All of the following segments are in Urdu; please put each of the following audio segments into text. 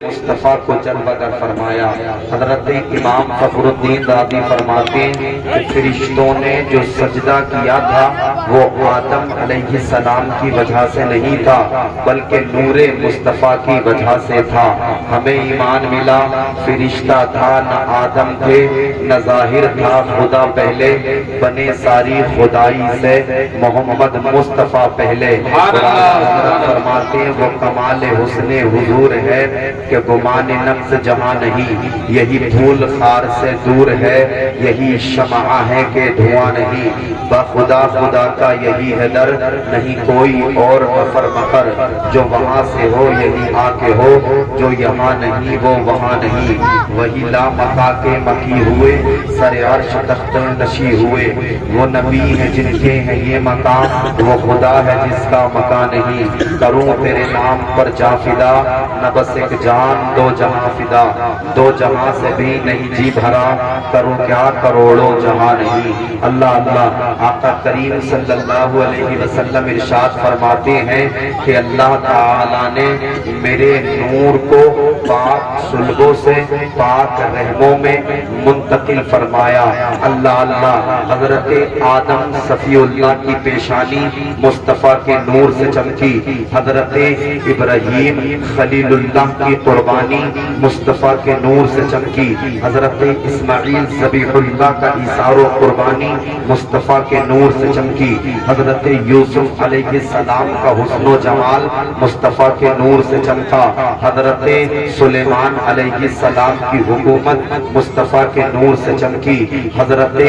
مصطفیٰ کو جلوہ گر فرمایا۔ حضرت امام فخر الدین رازی فرماتے ہیں کہ فرشتوں نے جو سجدہ کیا تھا وہ آدم علیہ السلام کی وجہ سے نہیں تھا بلکہ نور مصطفیٰ کی وجہ سے تھا۔ ہمیں ایمان ملا فرشتہ تھا نہ آدم تھے نہ ظاہر تھا خدا پہلے، بنے ساری خدائی سے محمد مصطفیٰ پہلے۔ فرماتے ہیں وہ کمال حسن حضور ہے کہ گمان نفس جہاں نہیں، یہی پھول خار سے دور ہے، یہی شمع ہے کہ دھواں نہیں، بخدا خدا کا یہی ہے در، نہیں کوئی اور مفر مفر، جو وہاں سے ہو یہی آ کے ہو، جو یہاں نہیں وہ وہاں نہیں، وہی لا مکا کے مکی ہوئے، سر عرش تخت نشی ہوئے، وہ نبی ہیں جن کے ہیں یہ مقام، وہ خدا ہے جس کا مکان نہیں، کروں تیرے نام پر جا فدا، نہ بس ایک جان دو جہاں فدا، دو جہاں سے بھی نہیں جی بھرا، کروں کیا کروڑوں جہاں نہیں۔ اللہ اللہ آقا کریم صلی اللہ علیہ وسلم ارشاد فرماتے ہیں کہ اللہ تعالیٰ نے میرے نور کو پاک صلبوں سے پاک رحموں میں منتقل فرمایا۔ اللہ اللہ حضرت آدم صفی اللہ کی پیشانی مصطفیٰ کے نور سے چمکی، حضرت ابراہیم خلیل اللہ کی قربانی مصطفیٰ کے نور سے چمکی، حضرت اسماعیل ذبیح اللہ کا ایثار و قربانی مصطفیٰ کے نور سے چمکی، حضرت یوسف علیہ السلام کا حسن و جمال مصطفیٰ کے نور سے چمکا، حضرت سلیمان علیہ السلام کی حکومت مصطفیٰ کے نور سے چمکی، حضرت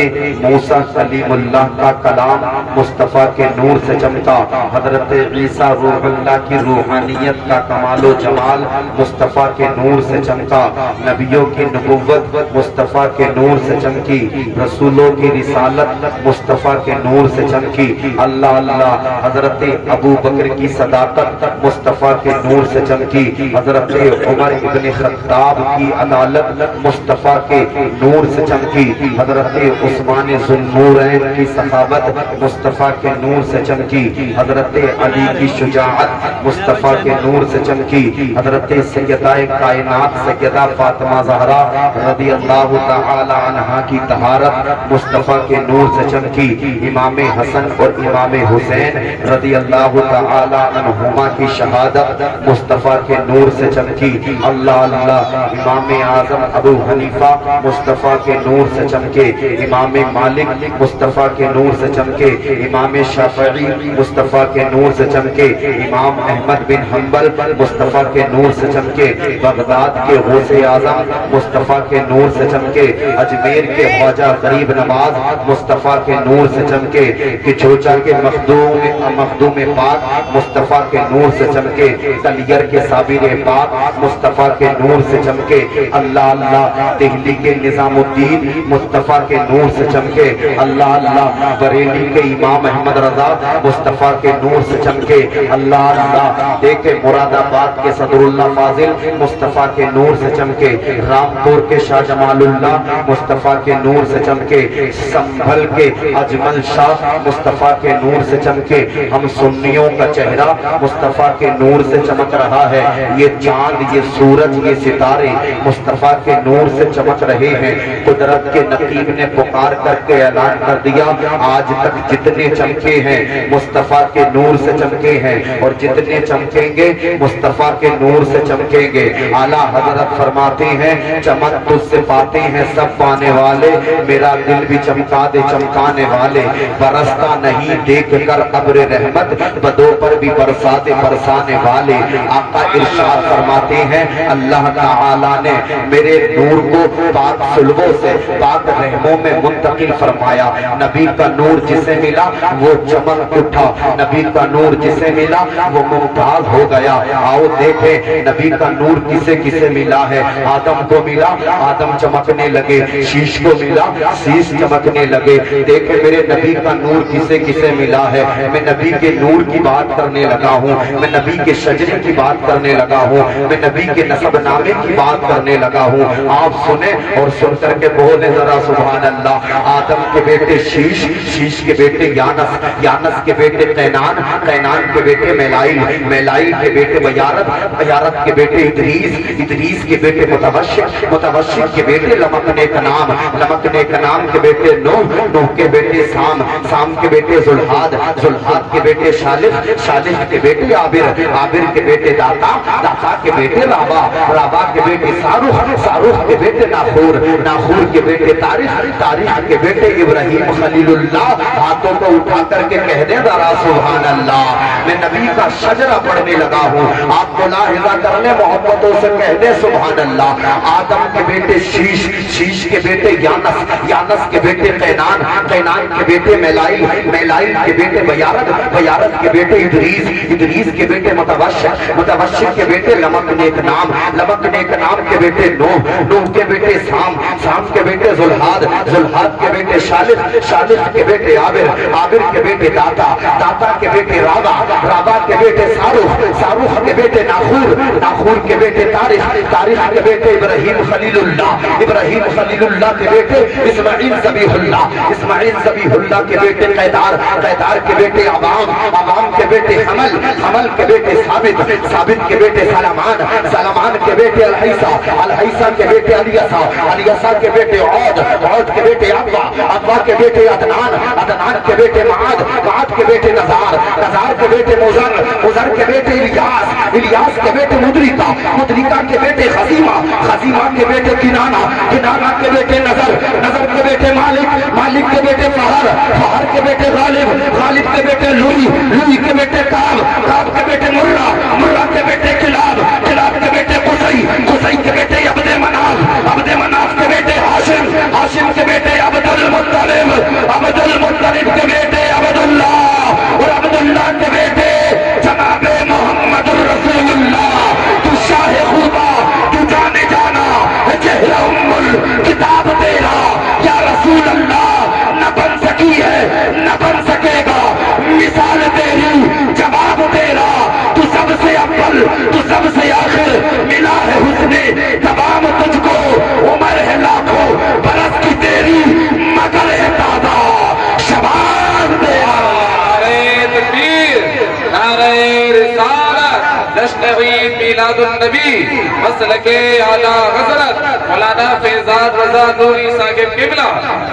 موسیٰ کلیم اللہ کا کلام مصطفیٰ کے نور سے چمکا، حضرت عیسیٰ روح اللہ کی روحانیت کا کمال و جمال مصطفیٰ کے نور سے چمکا، نبیوں کی نبوت مصطفیٰ کے نور سے چمکی، رسولوں کی رسالت مصطفیٰ کے نور سے چمکی۔ اللہ اللہ حضرت ابو بکر کی صداقت مصطفیٰ کے نور سے چمکی، حضرت عمر ابن خطاب کی عدالت مصطفیٰ کے نور سے چمکی، حضرت عثمان ذو النورین کی سخاوت مصطفیٰ کے نور سے چمکی، حضرت علی کی شجاعت مصطفیٰ کے نور سے چمکی، حضرت سیدہ کائنات سیدہ فاطمہ زہرا رضی اللہ تعالی عنہا کی طہارت مصطفیٰ کے نور سے چمکی، امام حسن اور امام حسین رضی اللہ تعالی عنہما کی شہادت مصطفیٰ کے نور سے چمکی۔ اللہ اللہ امام اعظم ابو حنیفہ مصطفیٰ کے نور سے چمکے، امام مالک مصطفیٰ کے نور سے چمکے، امام شافعی مصطفیٰ کے نور سے چمکے، امام احمد بن حنبل مصطفیٰ کے نور سے چمکے، بغداد کے غوث اعظم مصطفیٰ کے نور سے چمکے، اجمیر کے خواجہ غریب نواز مصطفیٰ کے نور سے چمکے، کچوچا کے مخدوم پاک مصطفیٰ کے نور سے چمکے، تلیر کے صابر پاک مصطفیٰ کے نور سے چمکے۔ اللہ اللہ دہلی کے نظام الدین مصطفیٰ کے نور سے چمکے، اللہ اللہ بریلی کے امام احمد رضا مصطفیٰ کے نور سے چمکے، اللہ اللہ دیکھے مراد آباد کے صدر اللہ فاضل مصطفیٰ کے نور سے چمکے، رامپور کے شاہ جمال اللہ مصطفیٰ کے نور سے چمکے، سنبھل کے اجمل شاہ مصطفیٰ کے نور سے چمکے۔ ہم سنیوں کا چہرہ مصطفیٰ کے نور سے چمک رہا ہے، یہ چاند یہ سورج یہ ستارے مصطفیٰ کے نور سے چمک رہے ہیں۔ قدرت کے نقیب نے پکار کر کے اعلان کر دیا آج تک جتنے چمکے ہیں مصطفیٰ کے نور سے چمکے ہیں، اور جتنے چمکیں گے مصطفیٰ کے نور سے چمکیں گے۔ اعلیٰ حضرت فرماتے ہیں چمک تجھ سے پاتے ہیں سب پانے والے، میرا دل بھی چمکا دے چمکانے والے، برستا نہیں دیکھ کر ابر رحمت، بدوں پر بھی برسا دے برسانے والے۔ آقا ارشاد فرماتے ہیں اللہ تعالیٰ نے میرے نور کو پاک صلبوں سے پاک رحموں میں منتقل فرمایا۔ نبی کا نور جسے ملا وہ چمک اٹھا، نبی کا نور جسے ملا وہ ممتاز ہو گیا۔ آؤ دیکھیں نبی کا نور کسے کسے ملا ہے۔ آدم کو ملا آدم چمکنے لگے، شیش کو ملا شیش چمکنے لگے۔ دیکھیں میرے نبی کا نور کسے کسے ملا ہے۔ میں نبی کے نور کی بات کرنے لگا ہوں، میں نبی کے شجرے کی بات کرنے لگا ہوں، میں نبی کے کے نسب نامے کی بات کرنے لگا ہوں. آپ سنیں اور سن کر کے بولے ذرا سبحان اللہ. آدم کے بیٹے شیش, شیش کے بیٹے یانس, یانس کے بیٹے قینان, قینان کے بیٹے میلائیل, میلائیل کے بیٹے بیارت, بیارت کے بیٹے ادریس, ادریس کے بیٹے متوشق, متوشق کے بیٹے لمکنے کنام, لمکنے کنام کے بیٹے نوح, نوح کے بیٹے سام, سام کے بیٹے ذوالحاد, ذوالحاد کے بیٹے شالح, شالح کے بیٹے عابر, عابر کے بیٹے داتا, داتا کے بیٹے رابع, رابع کے بیٹے ساروخ, ساروخ کے بیٹے ناخور, ناخور کے بیٹے تاریخ, تاریخ کے بیٹے ابراہیم خلیل اللہ. ہاتھوں کو اٹھا کر کے کہہ دیں ذرا سبحان اللہ. میں نبی کا شجرہ پڑھنے لگا ہوں, آپ ملاحظہ کرنے محبتوں سے کہہ دیں سبحان اللہ. آدم کے بیٹے شیش, شیش کے بیٹے یانس, یانس کے بیٹے قینان, قینان کے بیٹے میلائیل, میلائیل کے بیٹے بیارت, بیارت کے بیٹے ادریس, ادریس کے بیٹے متوشق, متوشق کے بیٹے لمکنے نام, لمکنے نام کے بیٹے نوح, نوح کے بیٹے سام, سام کے بیٹے ذوالحاد, ذوالحاد کے بیٹے شالح, شالح کے بیٹے عابر, عابر کے بیٹے داتا, داتا کے بیٹے رابع, رابع کے بیٹے ساروخ, ساروخ کے بیٹے ناخور, ناخور کے بیٹے تاریخ, تاریخ کے بیٹے ابراہیم خلیل اللہ, ابراہیم خلیل اللہ کے بیٹے اسماعیل ذبیح اللہ, اسماعیل ذبیح اللہ کے بیٹے قیدار, قیدار کے بیٹے عوام, عوام کے بیٹے حمل, حمل کے بیٹے ثابت, ثابت کے بیٹے سلمان, سلمان کے بیٹے الحیسہ, الحیسہ کے بیٹے الیسا, الیسا کے بیٹے عود, عود کے بیٹے عقبہ, عقبہ کے بیٹے عدنان, عدنان کے بیٹے معاد, معاد کے بیٹے نزار, نزار کے بیٹے مزر, مزر کے بیٹے الیاس, الیاس کے بیٹے مدرکہ, مدرکہ کے بیٹے خزیمہ, خزیمہ کے بیٹے کنانہ, کنانہ کے بیٹے نظر, نظر کے بیٹے مالک, مالک کے بیٹے فہر, فہر کے بیٹے غالب, غالب کے بیٹے لوئی, لوئی کے بیٹے کعب, کعب کے بیٹے مرہ, مرہ کے بیٹے کلاب, کلاب کے بیٹے قصی, قصی کے بیٹے عبد مناف, عبد مناف کے بیٹے ہاشم, ہاشم کے بیٹے عبد المطلب, عبد المطلب کے بیٹے عبد اللہ, اور عبد اللہ کے بیٹے جناب محمد رسول اللہ. تو شاہ خدا, تو جانے جانا چہرہ کتاب تیرا یا رسول اللہ نہ بن سکی ہے نہ بن سکے گا, مثال تیری جواب تیرا, تو سب سے اول, تو سب سے آخر, ملا ہے حسن تمام تجھ کو, عمر ہے لاکھوں برس کی تیری مگر ہے تازہ شباب تیرا. نعرہ تکبیر, نعرہ رسالت, جشن عید میلاد النبی, مسلک اعلیٰ حضرت مولانا فیضان رضا نوری صاحب قبلہ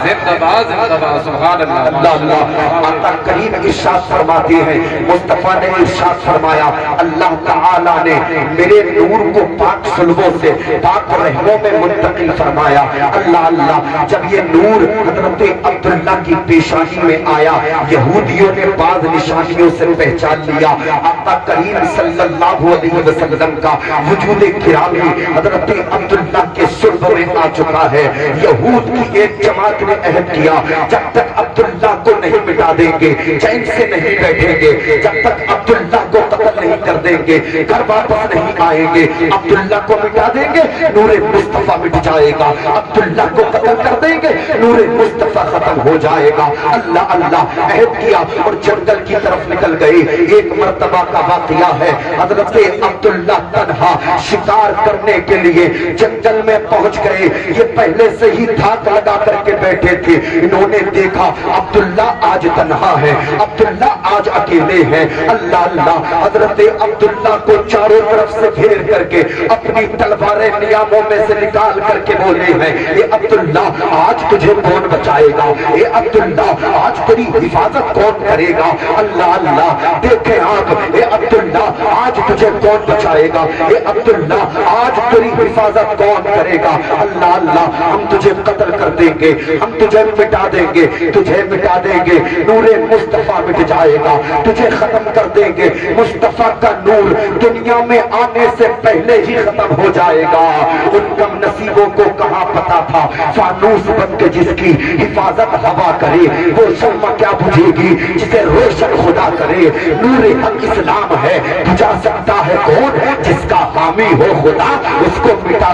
زندہ باد, زندہ باد. سبحان اللہ. اللہ اللہ. آقا کریم ارشاد فرماتے ہیں, مصطفیٰ نے ارشاد فرمایا, اللہ تعالیٰ نے میرے نور کو پاک سلبوں سے پاک رحموں میں منتقل فرمایا. اللہ اللہ. جب یہ نور حضرت عبداللہ کی پیشانی میں آیا, یہودیوں نے بعض نشانیوں سے پہچان لیا آقا کریم صلی اللہ علیہ وسلم کا وجود گرامی حضرت عبداللہ کے صلب میں آ چکا ہے. یہود کی ایک جماعت نے عہد کیا, جب تک عبداللہ کو نہیں مٹا دیں گے چین سے نہیں بیٹھیں گے, جب تک عبداللہ کو قتل نہیں کر دیں گے گھر واپس نہیں آئیں گے. عبداللہ کو مٹا دیں گے نور مصطفیٰ مٹ جائے گا, عبداللہ کو قتل کر دیں گے نور مصطفیٰ ختم ہو جائے گا. اللہ اللہ عہد کیا اور جنگل کی طرف نکل گئے. ایک مرتبہ کا واقعہ ہے, حضرت عبداللہ تنہا شکار کرنے کے لیے جنگل میں پہنچ گئے. یہ پہلے سے ہی دھاک لگا کر کے بیٹھے تھے. انہوں نے دیکھا عبداللہ آج تنہا ہے, عبداللہ آج اکیلے ہیں. اللہ اللہ. حضرت عبداللہ کو چاروں طرف سے گھیر کر کے اپنی تلواریں نیاموں میں سے نکال کر کے بولے ہیں, اے عبداللہ آج تجھے کون بچائے گا, اے عبداللہ آج تیری حفاظت کون کرے گا. اللہ اللہ. دیکھیں آپ, اے عبداللہ آج تجھے کون بچائے گا, اے عبداللہ آج تیری حفاظت کون کرے گا. اللہ اللہ. ہم تجھے قتل کر دیں گے, ہم تجھے مٹا دیں گے, تجھے مٹا دیں گے, نور مصطفیٰ مٹ جائے گا, تجھے ختم کر دیں گے. مصطفیٰ کا نور دنیا میں آنے سے پہلے ہی ختم ہو جائے گا. ان کم نصیبوں کو کہاں پتا تھا فانوس بن کے جس کی حفاظت ہوا کرے وہ شمع کیا بجھے گی جسے روشن خدا کرے. نور حق اسلام ہے, بجھا سکتا ہے کون, جس کا حامی ہو خدا اس کو مٹا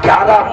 11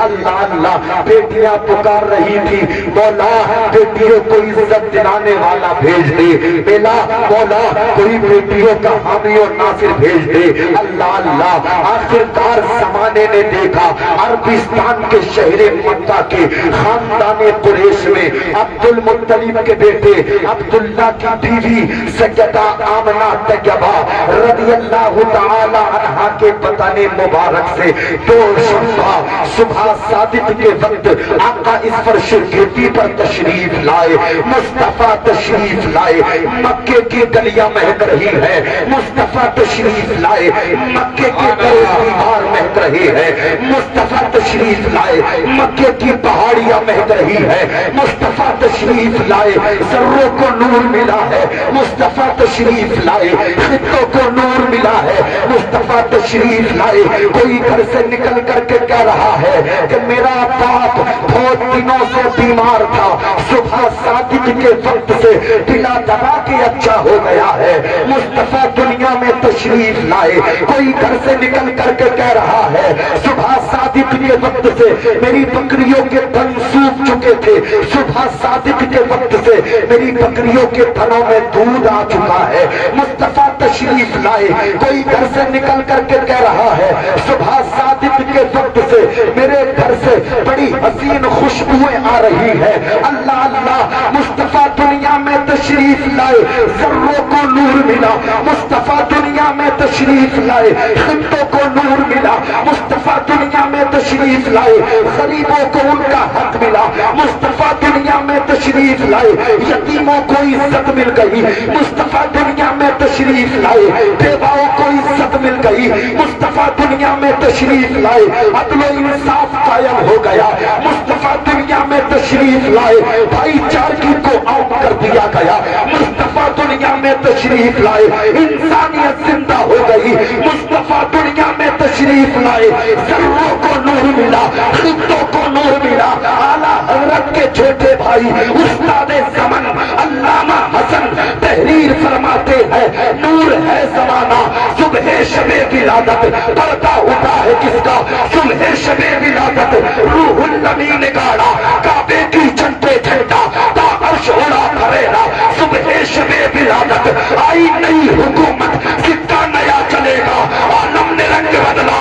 اللہ اللہ بیٹیاں پکار رہی تھی، مولا بیٹیوں کو عزت دلانے والا بھیج دے، میلا مولا کوئی بیٹیوں کا حامی اور ناصر بھیج دے۔ اللہ اللہ آخرکار زمانے نے دیکھا عربستان کے شہر مکہ کے خاندان قریش میں عبد المطلب کے بیٹے عبداللہ کی بیوی سیدہ آمنہ طیبہ رضی اللہ تعالی عنہا کے بدن مبارک سے دو شمبہ صبح صادق کے وقت آقا اس فرش گھٹی پر تشریف لائے، مصطفیٰ تشریف لائے، مکے کی گلیاں مہک رہی ہے، مصطفیٰ تشریف لائے، مکے کے در دیوار مہک رہی ہے، مصطفیٰ تشریف لائے، مکے کی پہاڑیاں مہک رہی ہے، مصطفیٰ تشریف لائے، ذروں کو نور ملا ہے، مصطفیٰ تشریف لائے، خطوں کو نور ملا ہے، مصطفیٰ تشریف لائے۔ کوئی گھر سے نکل کر کے کہہ رہا ہے کہ میرا باپ بہت دنوں سے بیمار تھا، صبح صادق کے وقت سے بلا دوا کے اچھا ہو گیا ہے، مصطفیٰ دنیا میں تشریف لائے۔ کوئی گھر سے نکل کر کے کہہ رہا ہے صبح صادق کے وقت سے میری بکریوں کے تھن سوکھ چکے تھے، صبح صادق کے وقت سے میری بکریوں کے تھنوں میں دودھ آ چکا ہے، مصطفیٰ تشریف لائے۔ کوئی گھر سے نکل کر کے کہہ رہا ہے صبح صادق کے وقت سے میرے گھر سے بڑی حسین خوشبوئیں آ رہی ہے، اللہ اللہ مصطفیٰ دنیا میں تشریف لائے، ذروں کو نور ملا، مصطفیٰ دنیا میں تشریف لائے، خطوں کو نور ملا، مصطفیٰ دنیا میں تشریف لائے، غریبوں کو ان کا حق ملا، مصطفیٰ دنیا میں تشریف لائے، یتیموں کو عزت مل گئی، مصطفیٰ دنیا میں تشریف لائے، بیواؤں کو عزت مل گئی، مصطفیٰ دنیا میں تشریف لائے، عدل و انصاف قائم ہو گیا، مصطفیٰ دنیا میں تشریف لائے، بھائی چارگی کو آؤٹ کر دیا گیا، مصطفیٰ دنیا میں تشریف لائے، انسانیت زندہ ہو گئی، مصطفیٰ دنیا میں تشریف لائے، ذروں کو نور ملا، خطوں کو نور ملا۔ اعلیٰ حضرت کے چھوٹے بھائی استاد زمن علامہ حسن تحریر فرماتے ہیں، نور ہے زمانہ صبح شب ولادت، پردہ اٹھا ہے کس کا صبح شب ولادت، روح النبی نے گاڑا کعبے کی جھنڈے جھنڈا تا عرش اڑا کھریرا، صبح شب ولادت آئی نئی حکومت، سکہ نیا چلے گا، عالم نے رنگ بدلا،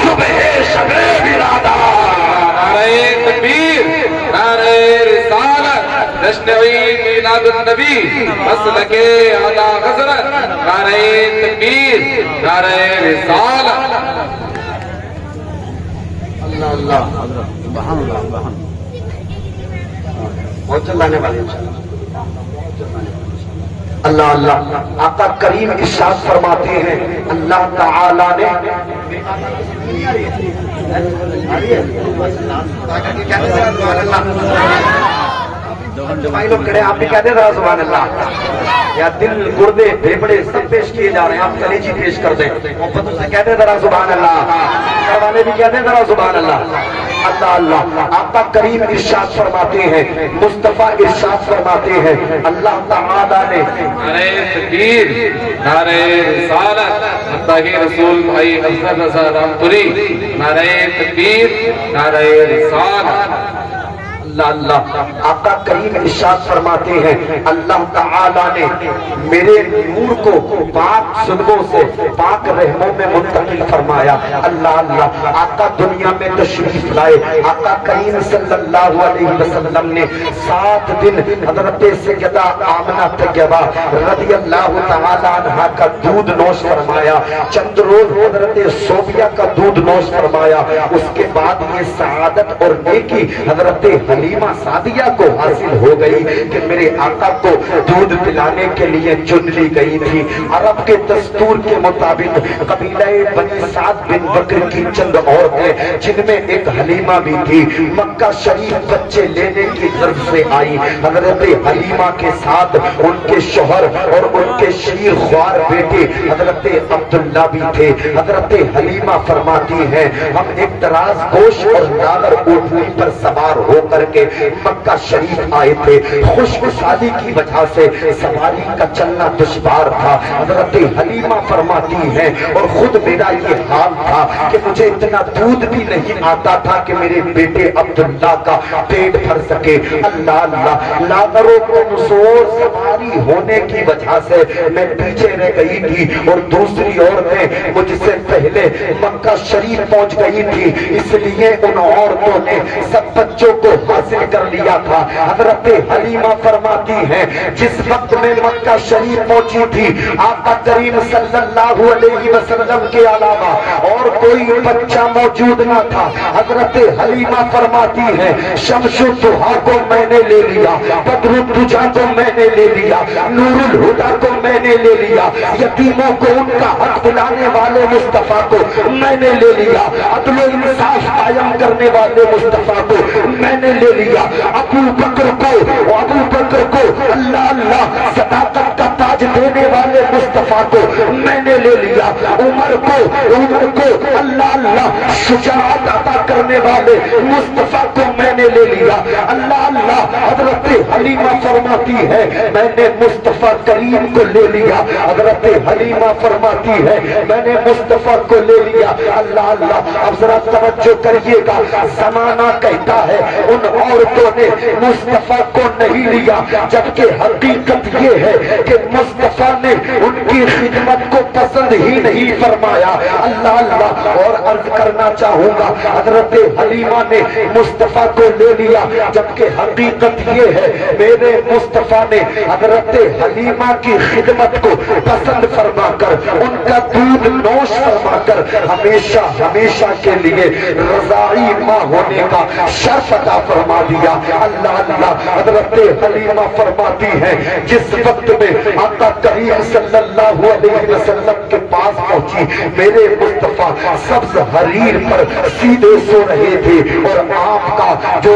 صبح شب ولادت۔ نعرہ تکبیر، نعرہ رسالت، جشن عید میلاد النبی، مسلک اعلی حضرت، نعرہ تکبیر، نعرہ رسالت۔ اللہ اللہ سبحان اللہ سبحان بہت چلانے والے اللہ اللہ آقا کریم ارشاد فرماتے ہیں، اللہ تعالی نے بھائی لوگ کھڑے آپ بھی کہتے ذرا سبحان اللہ، یا دل گردے پھیپڑے سب پیش کیے جا رہے ہیں، آپ کلیجی پیش کر دیں، محبتوں سے کہتے ذرا سبحان اللہ، گھر والے بھی کہتے ذرا سبحان اللہ۔ اللہ اللہ آقا کریم ارشاد فرماتے ہیں، مصطفیٰ ارشاد فرماتے ہیں، اللہ تعالیٰ نے نعرہ تکبیر، نعرہ رسالت، متاقی رسول بھائی افضل رضا رامپوری، نعرہ تکبیر، نعرہ رسالت۔ اللہ اللہ آقا کریم ارشاد فرماتے ہیں، اللہ تعالیٰ نے میرے نور کو پاک سلبوں سے پاک رحموں میں منتقل فرمایا۔ اللہ اللہ آقا دنیا میں تشریف لائے، آقا کریم صلی اللہ علیہ وسلم نے 7 دن حضرت سیدہ آمنہ طیبہ رضی اللہ تعالی عنہا کا دودھ نوش فرمایا، چند روز حضرت صوفیہ کا دودھ نوش فرمایا، اس کے بعد یہ سعادت اور نیکی حضرت حلیمہ سعدیہ کو حاصل ہو گئی کہ میرے آقا کو دودھ پلانے کے لیے چن لی گئی تھی۔ عرب کے دستور کے مطابق قبیلہ بنی سعد بن بکر کی چند عورتیں جن میں ایک حلیمہ بھی تھی، مکہ شریف بچے لینے کی غرض سے آئی۔ حضرت حلیمہ کے ساتھ ان کے شوہر اور ان کے شیر خوار بیٹے حضرت عبداللہ بھی تھے۔ حضرت حلیمہ فرماتی ہیں، ہم ایک دراز گوش اور ناگر اونٹنی پر سوار ہو کر کے مکہ شریف آئے تھے. خشک سالی کی وجہ سے سواری کا چلنا دشوار تھا. حضرت حلیمہ فرماتی ہیں اور خود میرا یہ حال تھا کہ مجھے اتنا دودھ بھی نہیں آتا تھا کہ میرے بیٹے عبداللہ کا پیٹ بھر سکے. اللہ اللہ، لاغر و کمزور سواری ہونے کی وجہ سے میں پیچھے رہ گئی تھی اور دوسری عورتیں مجھ سے پہلے مکہ شریف پہنچ گئی تھی، اس لیے ان عورتوں نے سب بچوں کو حاصل کر لیا تھا. حضرت حلیمہ فرماتی ہیں جس وقت میں مکہ شریف پہنچی تھی آقا کریم صلی اللہ علیہ وسلم کے علاوہ اور کوئی بچہ موجود نہ تھا. حضرت حلیمہ فرماتی ہیں شمس الضحیٰ کو میں نے لے لیا، بدر الدجیٰ کو میں نے لے لیا، نور الہدیٰ کو میں نے لے لیا، یتیموں کو ان کا حق دلانے والے مصطفیٰ کو میں نے لے لیا، عدل و انصاف قائم کرنے والے مصطفیٰ کو میں نے لے لیا، ابو بکر کو اللہ اللہ صداقت کا تاج دینے والے مصطفیٰ کو میں نے لے لیا، عمر کو اللہ اللہ شجاعت عطا کرنے والے مصطفیٰ کو میں نے لے لیا. اللہ اللہ، حضرت حلیمہ فرماتی ہے میں نے مصطفیٰ کریم کو لے لیا. حضرت حلیمہ فرماتی ہے میں نے مصطفیٰ کو لے لیا. اللہ اللہ، اب ذرا توجہ کریے گا، زمانہ کہتا ہے ان عورتوں نے مصطفیٰ کو نہیں لیا، جبکہ حقیقت یہ ہے کہ مصطفیٰ نے ان کی خدمت کو پسند ہی نہیں فرمایا. اللہ اللہ، اور عرض کرنا چاہوں گا حضرت حلیمہ نے مصطفیٰ کو لے لیا، جبکہ حقیقت یہ ہے میرے مصطفیٰ نے حضرت حلیمہ کی خدمت کو پسند فرما کر ان کا دودھ نوش فرما کر ہمیشہ کے لیے رضاعی ماں ہونے کا شرف عطا فرما دیا. اللہ اللہ، حضرت حلیمہ فرماتی ہے جس وقت میں آقا کریم صلی اللہ علیہ وسلم کے پاس پہنچی میرے مصطفیٰ سبز حریر پر سیدھے سو رہے تھے اور آپ کا جو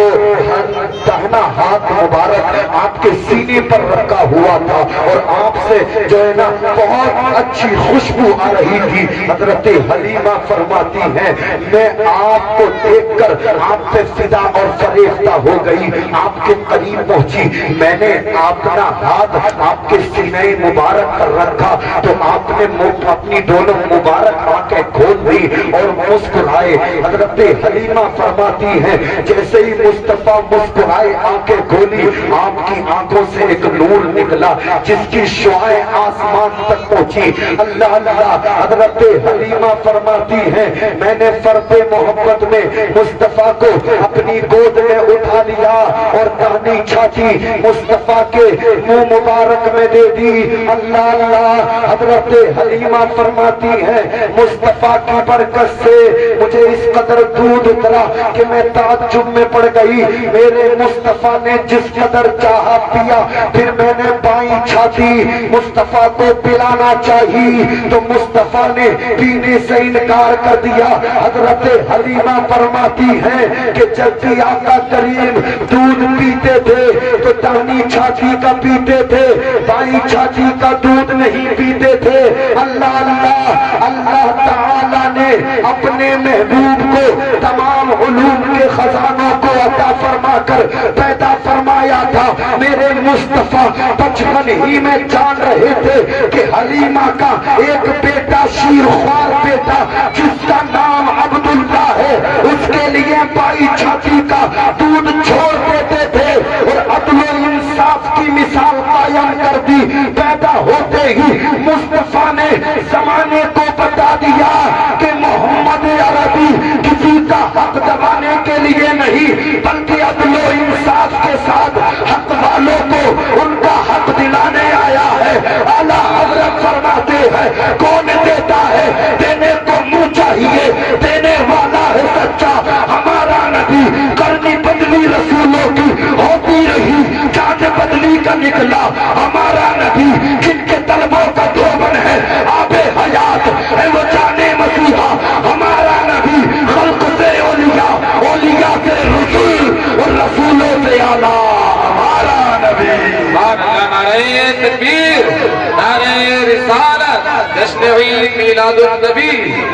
دہنا ہاتھ مبارک آپ کے سینے پر رکھا ہوا تھا اور آپ سے جو ہے نا بہت اچھی خوشبو آ رہی تھی. حضرت حلیمہ فرماتی ہیں میں آپ کو دیکھ کر آپ پہ فدا اور فریفتہ ہو گئی. آپ کے قریب پہنچی، میں نے اپنا ہاتھ آپ کے سینے مبارک پر رکھا تو آپ نے اپنی دونوں مبارک آنکھیں کھول دی اور مسکرائے. حضرت حلیمہ فرماتی ہیں جیسے ہی مصطفیٰ مسکرائے آنکھیں کھولی آپ کی آنکھوں سے ایک نور نکلا جس کی شعاعیں آسمان تک پہنچی. اللہ اللہ، حضرت حلیمہ فرماتی ہیں میں نے فرد محبت میں مصطفیٰ کو اپنی گود میں اٹھا لیا اور دہنی چھاتی مصطفیٰ کے منہ مبارک میں دے دی. اللہ اللہ، حضرت حلیمہ فرماتی ہیں مصطفیٰ کی برکت سے مجھے اس قدر دودھ اترا کہ میں تعجب میں پڑ گئی. میرے مصطفیٰ نے جس قدر چاہا پیا، پھر میں نے بائیں چھاتی مصطفیٰ کو پلانا چاہی تو مصطفیٰ نے پینے سے انکار کر دیا. حضرت حلیمہ فرماتی ہیں کہ جب بھی آقا کریم دودھ پیتے تھے تو دہنی چھاتی کا پیتے تھے، بائیں چھاتی کا دودھ نہیں پیتے تھے. اللہ اللہ، اللہ تعالی نے اپنے محبوب کو تمام علوم کے خزانوں کو عطا فرما کر پیدا فرمایا تھا. میرے مصطفیٰ بچپن ہی میں جان رہے تھے کہ حلیمہ کا ایک بیٹا شیرخوار بیٹا جس کا نام عبداللہ ہے اس کے لیے بائی چھاتی کا دودھ چھوڑ دیتے تھے اور عدل و انصاف کی مثال قائم کر دی. پیدا ہوتے ہی مصطفیٰ نے زمانے کو بتا دیا کہ محمد عربی کسی کا حق دبانے کے لیے نہیں بلکہ عدل و انصاف کے ساتھ حق والوں کو ان کا حق دلانے آیا ہے. اعلیٰ حضرت فرماتے ہیں کون دیتا ہے دینے کو منہ چاہیے، دینے والا ہے سچا ہمارا نبی. کرنی بدلی رسولوں کی ہوتی رہی، جان بدلی کا نکلا ہمارا نبی. جن کے طلبوں کا دھوبن ہے آب حیات ہے وہ جانے مسیحا ہمارا نبی. خلق سے اولیاء، اولیاء سے رسول اور رسولوں سے اعلیٰ ہمارا نبی. نعرہ تکبیر، نعرہ رسالت جشن عید میلاد النبی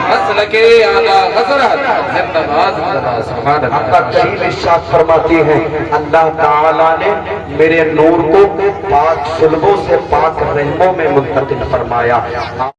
مسلک اعلی حضرت زندہ باد سبحان آقا اللہ کریم ارشاد فرماتے ہیں اللہ تعالیٰ نے میرے نور کو پاک صلبوں سے پاک رحموں میں منتقل فرمایا.